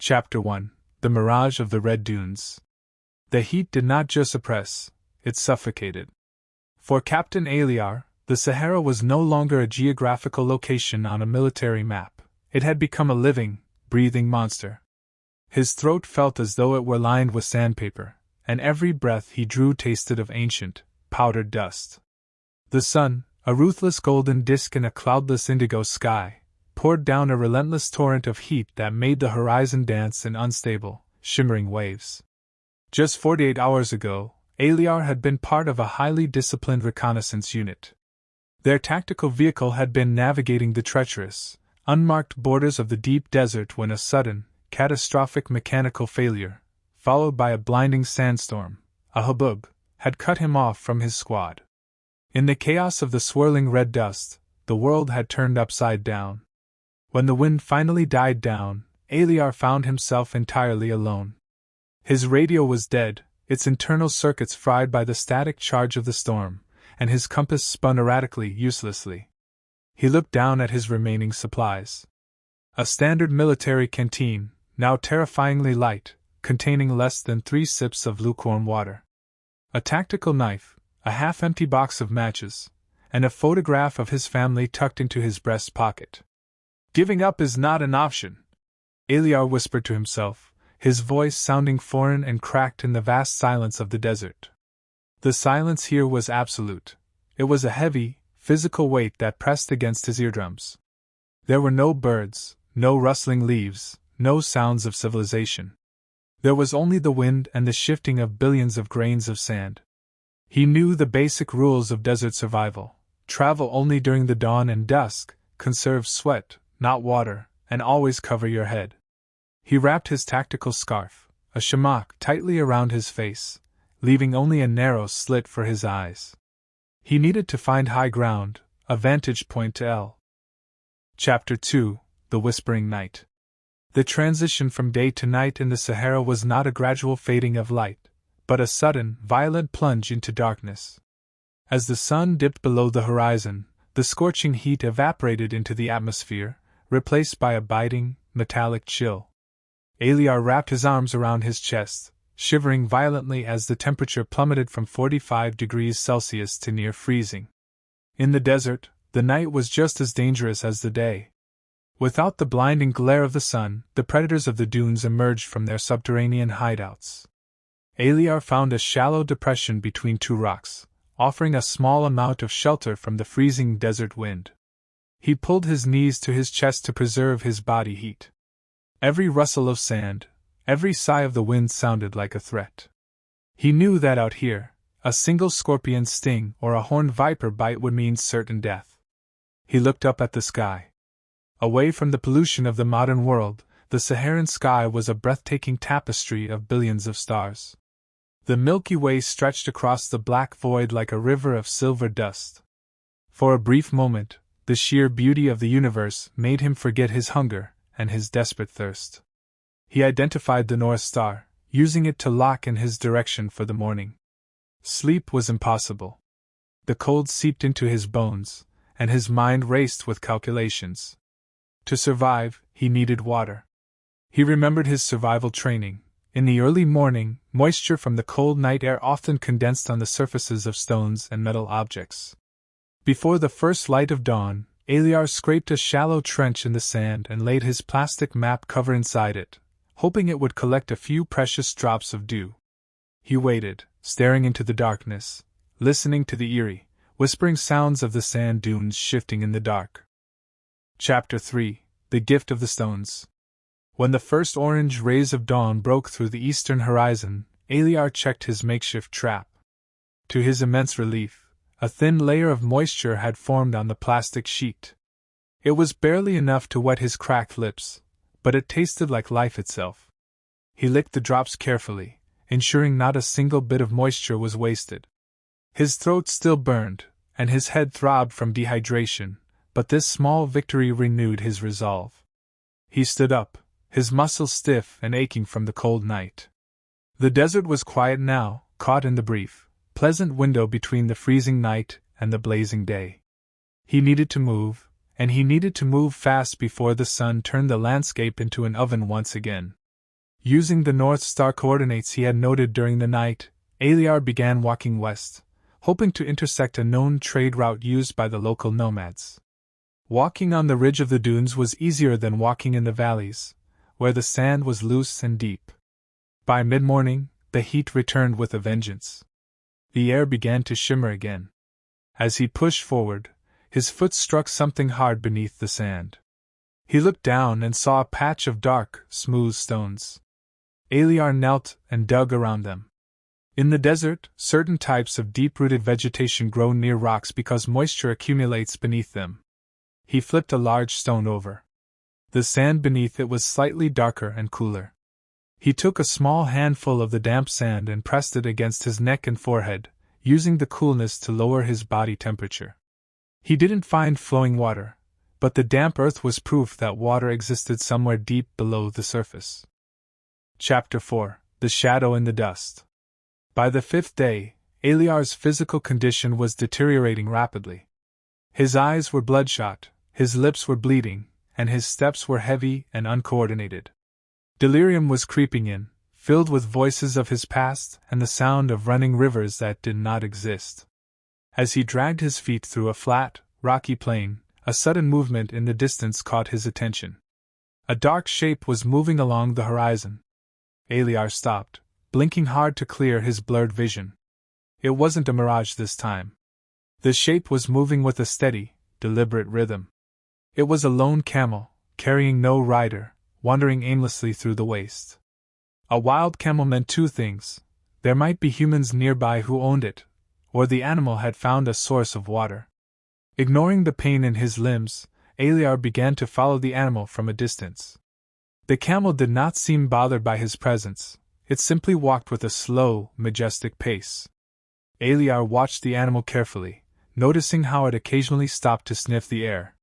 Chapter 1: The Mirage of the Red Dunes. The heat did not just oppress, it suffocated. For Captain Aliar, the Sahara was no longer a geographical location on a military map. It had become a living, breathing monster. His throat felt as though it were lined with sandpaper, and every breath he drew tasted of ancient, powdered dust. The sun, a ruthless golden disk in a cloudless indigo sky, poured down a relentless torrent of heat that made the horizon dance in unstable, shimmering waves. Just 48 hours ago, Aliar had been part of a highly disciplined reconnaissance unit. Their tactical vehicle had been navigating the treacherous, unmarked borders of the deep desert when a sudden, catastrophic mechanical failure, followed by a blinding sandstorm, a hubbub, had cut him off from his squad. In the chaos of the swirling red dust, the world had turned upside down. When the wind finally died down, Aliar found himself entirely alone. His radio was dead, its internal circuits fried by the static charge of the storm, and his compass spun erratically, uselessly. He looked down at his remaining supplies. A standard military canteen, now terrifyingly light, containing less than 3 sips of lukewarm water. A tactical knife, a half-empty box of matches, and a photograph of his family tucked into his breast pocket. "Giving up is not an option," Aliar whispered to himself, his voice sounding foreign and cracked in the vast silence of the desert. The silence here was absolute. It was a heavy, physical weight that pressed against his eardrums. There were no birds, no rustling leaves, no sounds of civilization. There was only the wind and the shifting of billions of grains of sand. He knew the basic rules of desert survival: travel only during the dawn and dusk, conserve sweat, not water, and always cover your head. He wrapped his tactical scarf, a shamak, tightly around his face, leaving only a narrow slit for his eyes. He needed to find high ground, a vantage point to L. Chapter 2: The Whispering Night. The transition from day to night in the Sahara was not a gradual fading of light, but a sudden, violent plunge into darkness. As the sun dipped below the horizon, the scorching heat evaporated into the atmosphere, replaced by a biting, metallic chill. Aliar wrapped his arms around his chest, shivering violently as the temperature plummeted from 45 degrees Celsius to near freezing. In the desert, the night was just as dangerous as the day. Without the blinding glare of the sun, the predators of the dunes emerged from their subterranean hideouts. Aliar found a shallow depression between 2 rocks, offering a small amount of shelter from the freezing desert wind. He pulled his knees to his chest to preserve his body heat. Every rustle of sand, every sigh of the wind sounded like a threat. He knew that out here, a single scorpion sting or a horned viper bite would mean certain death. He looked up at the sky. Away from the pollution of the modern world, the Saharan sky was a breathtaking tapestry of billions of stars. The Milky Way stretched across the black void like a river of silver dust. For a brief moment, the sheer beauty of the universe made him forget his hunger and his desperate thirst. He identified the North Star, using it to lock in his direction for the morning. Sleep was impossible. The cold seeped into his bones, and his mind raced with calculations. To survive, he needed water. He remembered his survival training. In the early morning, moisture from the cold night air often condensed on the surfaces of stones and metal objects. Before the first light of dawn, Aliar scraped a shallow trench in the sand and laid his plastic map cover inside it, hoping it would collect a few precious drops of dew. He waited, staring into the darkness, listening to the eerie, whispering sounds of the sand dunes shifting in the dark. Chapter 3: The Gift of the Stones. When the first orange rays of dawn broke through the eastern horizon, Aliar checked his makeshift trap. To his immense relief, a thin layer of moisture had formed on the plastic sheet. It was barely enough to wet his cracked lips, but it tasted like life itself. He licked the drops carefully, ensuring not a single bit of moisture was wasted. His throat still burned, and his head throbbed from dehydration, but this small victory renewed his resolve. He stood up, his muscles stiff and aching from the cold night. The desert was quiet now, caught in the brief, pleasant window between the freezing night and the blazing day. He needed to move, and he needed to move fast before the sun turned the landscape into an oven once again. Using the North Star coordinates he had noted during the night, Aliar began walking west, hoping to intersect a known trade route used by the local nomads. Walking on the ridge of the dunes was easier than walking in the valleys, where the sand was loose and deep. By mid-morning, the heat returned with a vengeance. The air began to shimmer again. As he pushed forward, his foot struck something hard beneath the sand. He looked down and saw a patch of dark, smooth stones. Aliar knelt and dug around them. In the desert, certain types of deep-rooted vegetation grow near rocks because moisture accumulates beneath them. He flipped a large stone over. The sand beneath it was slightly darker and cooler. He took a small handful of the damp sand and pressed it against his neck and forehead, using the coolness to lower his body temperature. He didn't find flowing water, but the damp earth was proof that water existed somewhere deep below the surface. Chapter 4: The Shadow in the Dust. By the fifth day, Aliar's physical condition was deteriorating rapidly. His eyes were bloodshot, his lips were bleeding, and his steps were heavy and uncoordinated. Delirium was creeping in, filled with voices of his past and the sound of running rivers that did not exist. As he dragged his feet through a flat, rocky plain, a sudden movement in the distance caught his attention. A dark shape was moving along the horizon. Aliar stopped, blinking hard to clear his blurred vision. It wasn't a mirage this time. The shape was moving with a steady, deliberate rhythm. It was a lone camel, carrying no rider, wandering aimlessly through the waste. A wild camel meant two things: there might be humans nearby who owned it, or the animal had found a source of water. Ignoring the pain in his limbs, Aliar began to follow the animal from a distance. The camel did not seem bothered by his presence, it simply walked with a slow, majestic pace. Aliar watched the animal carefully, noticing how it occasionally stopped to sniff the air.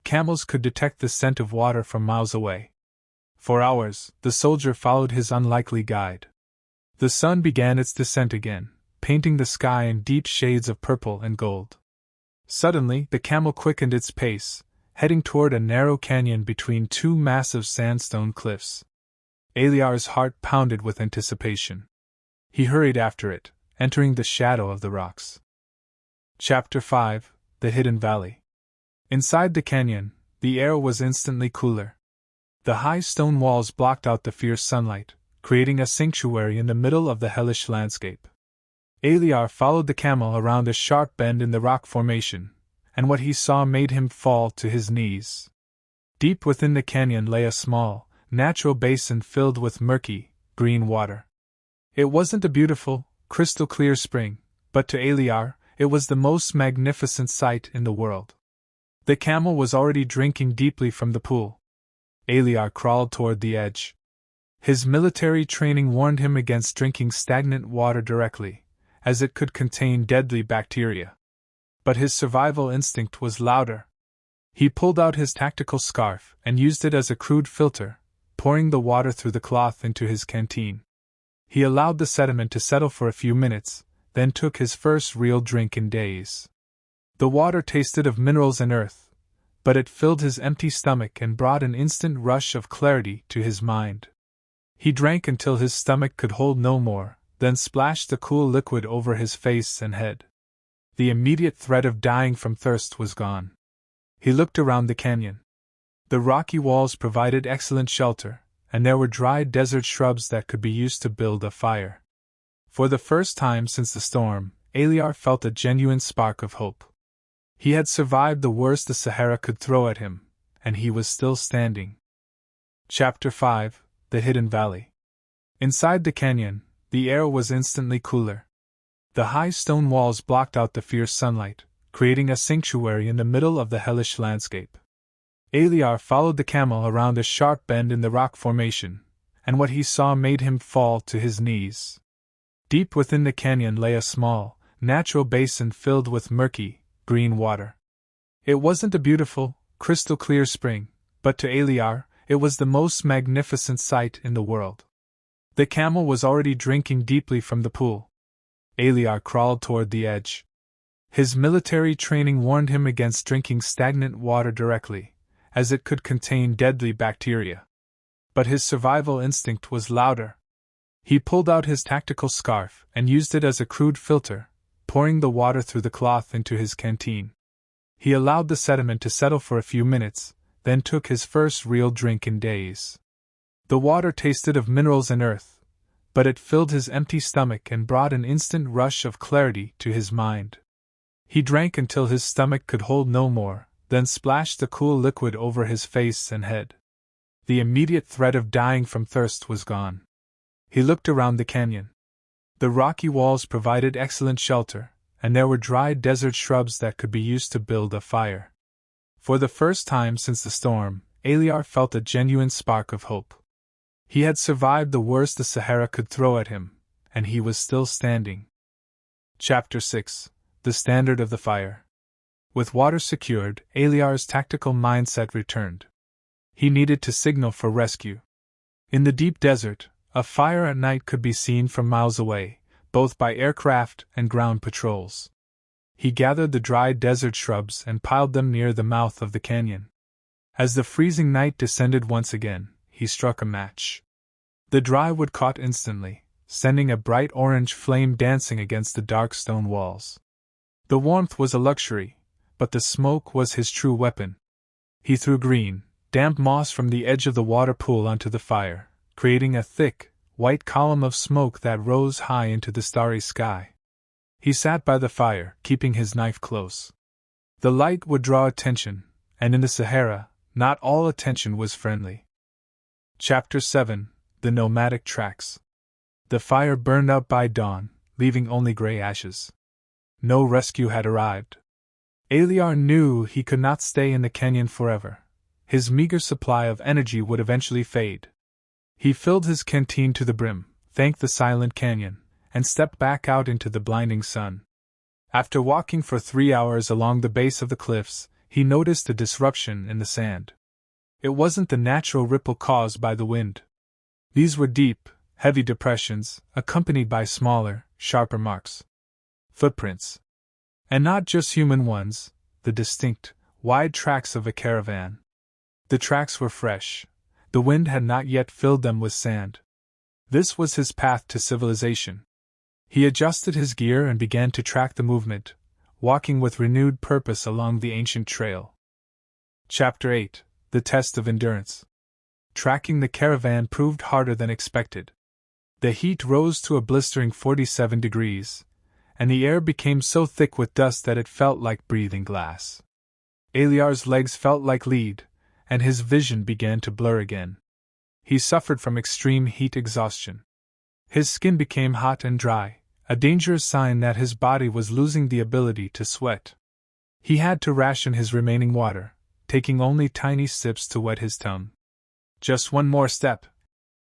Camels could detect the scent of water from miles away. For hours, the soldier followed his unlikely guide. The sun began its descent again, painting the sky in deep shades of purple and gold. Suddenly, the camel quickened its pace, heading toward a narrow canyon between two massive sandstone cliffs. Aliar's heart pounded with anticipation. He hurried after it, entering the shadow of the rocks. Chapter 5: The Hidden Valley. Inside the canyon, the air was instantly cooler. The high stone walls blocked out the fierce sunlight, creating a sanctuary in the middle of the hellish landscape. Aliar followed the camel around a sharp bend in the rock formation, and what he saw made him fall to his knees. Deep within the canyon lay a small, natural basin filled with murky, green water. It wasn't a beautiful, crystal-clear spring, but to Aliar, it was the most magnificent sight in the world. The camel was already drinking deeply from the pool. Aliar crawled toward the edge. His military training warned him against drinking stagnant water directly, as it could contain deadly bacteria. But his survival instinct was louder. He pulled out his tactical scarf and used it as a crude filter, pouring the water through the cloth into his canteen. He allowed the sediment to settle for a few minutes, then took his first real drink in days. The water tasted of minerals and earth, but it filled his empty stomach and brought an instant rush of clarity to his mind. He drank until his stomach could hold no more, then splashed the cool liquid over his face and head. The immediate threat of dying from thirst was gone. He looked around the canyon. The rocky walls provided excellent shelter, and there were dry desert shrubs that could be used to build a fire. For the first time since the storm, Aliar felt a genuine spark of hope. He had survived the worst the Sahara could throw at him, and he was still standing. Chapter 5: The Hidden Valley. Inside the canyon, the air was instantly cooler. The high stone walls blocked out the fierce sunlight, creating a sanctuary in the middle of the hellish landscape. Aliar followed the camel around a sharp bend in the rock formation, and what he saw made him fall to his knees. Deep within the canyon lay a small, natural basin filled with murky, green water. It wasn't a beautiful, crystal-clear spring, but to Aliar, it was the most magnificent sight in the world. The camel was already drinking deeply from the pool. Aliar crawled toward the edge. His military training warned him against drinking stagnant water directly, as it could contain deadly bacteria. But his survival instinct was louder. He pulled out his tactical scarf and used it as a crude filter, pouring the water through the cloth into his canteen. He allowed the sediment to settle for a few minutes, then took his first real drink in days. The water tasted of minerals and earth, but it filled his empty stomach and brought an instant rush of clarity to his mind. He drank until his stomach could hold no more, then splashed the cool liquid over his face and head. The immediate threat of dying from thirst was gone. He looked around the canyon. The rocky walls provided excellent shelter, and there were dry desert shrubs that could be used to build a fire. For the first time since the storm, Eliar felt a genuine spark of hope. He had survived the worst the Sahara could throw at him, and he was still standing. Chapter 6: The Standard of the Fire. With water secured, Eliar's tactical mindset returned. He needed to signal for rescue. In the deep desert, a fire at night could be seen from miles away, both by aircraft and ground patrols. He gathered the dry desert shrubs and piled them near the mouth of the canyon. As the freezing night descended once again, he struck a match. The dry wood caught instantly, sending a bright orange flame dancing against the dark stone walls. The warmth was a luxury, but the smoke was his true weapon. He threw green, damp moss from the edge of the water pool onto the fire, creating a thick, white column of smoke that rose high into the starry sky. He sat by the fire, keeping his knife close. The light would draw attention, and in the Sahara, not all attention was friendly. Chapter 7: The Nomadic Tracks. The fire burned out by dawn, leaving only gray ashes. No rescue had arrived. Eliar knew he could not stay in the canyon forever. His meager supply of energy would eventually fade. He filled his canteen to the brim, thanked the silent canyon, and stepped back out into the blinding sun. After walking for 3 hours along the base of the cliffs, he noticed a disruption in the sand. It wasn't the natural ripple caused by the wind. These were deep, heavy depressions, accompanied by smaller, sharper marks. Footprints. And not just human ones, the distinct, wide tracks of a caravan. The tracks were fresh. The wind had not yet filled them with sand. This was his path to civilization. He adjusted his gear and began to track the movement, walking with renewed purpose along the ancient trail. Chapter 8: The Test of Endurance. Tracking the caravan proved harder than expected. The heat rose to a blistering 47 degrees, and the air became so thick with dust that it felt like breathing glass. Eliar's legs felt like lead, and his vision began to blur again. He suffered from extreme heat exhaustion. His skin became hot and dry, a dangerous sign that his body was losing the ability to sweat. He had to ration his remaining water, taking only tiny sips to wet his tongue. Just one more step,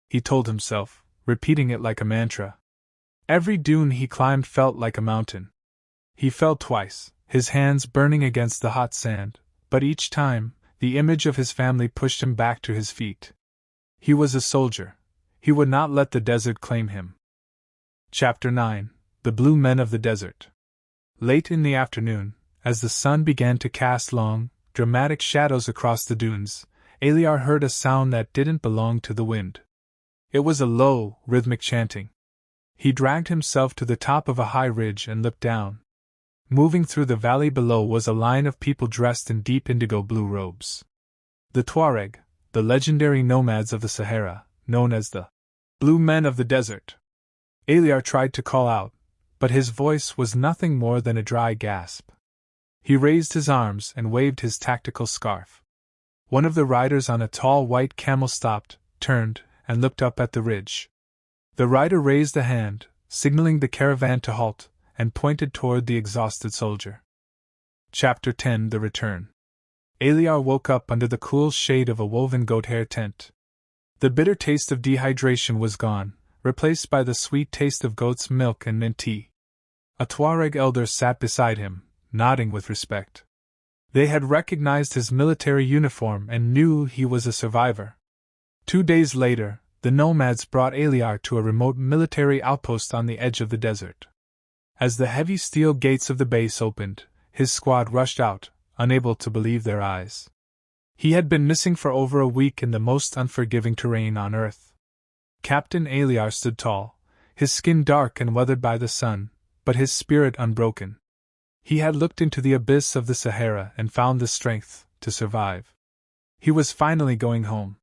he told himself, repeating it like a mantra. Every dune he climbed felt like a mountain. He fell twice, his hands burning against the hot sand, but each time, the image of his family pushed him back to his feet. He was a soldier. He would not let the desert claim him. Chapter 9: The Blue Men of the Desert. Late in the afternoon, as the sun began to cast long, dramatic shadows across the dunes, Eliar heard a sound that didn't belong to the wind. It was a low, rhythmic chanting. He dragged himself to the top of a high ridge and looked down. Moving through the valley below was a line of people dressed in deep indigo blue robes. The Tuareg, the legendary nomads of the Sahara, known as the Blue Men of the Desert. Eliar tried to call out, but his voice was nothing more than a dry gasp. He raised his arms and waved his tactical scarf. One of the riders on a tall white camel stopped, turned, and looked up at the ridge. The rider raised a hand, signaling the caravan to halt, and pointed toward the exhausted soldier. Chapter 10: The Return. Eliar woke up under the cool shade of a woven goat-hair tent. The bitter taste of dehydration was gone, replaced by the sweet taste of goat's milk and mint tea. A Tuareg elder sat beside him, nodding with respect. They had recognized his military uniform and knew he was a survivor. 2 days later, the nomads brought Eliar to a remote military outpost on the edge of the desert. As the heavy steel gates of the base opened, his squad rushed out, unable to believe their eyes. He had been missing for over a week in the most unforgiving terrain on Earth. Captain Aliar stood tall, his skin dark and weathered by the sun, but his spirit unbroken. He had looked into the abyss of the Sahara and found the strength to survive. He was finally going home.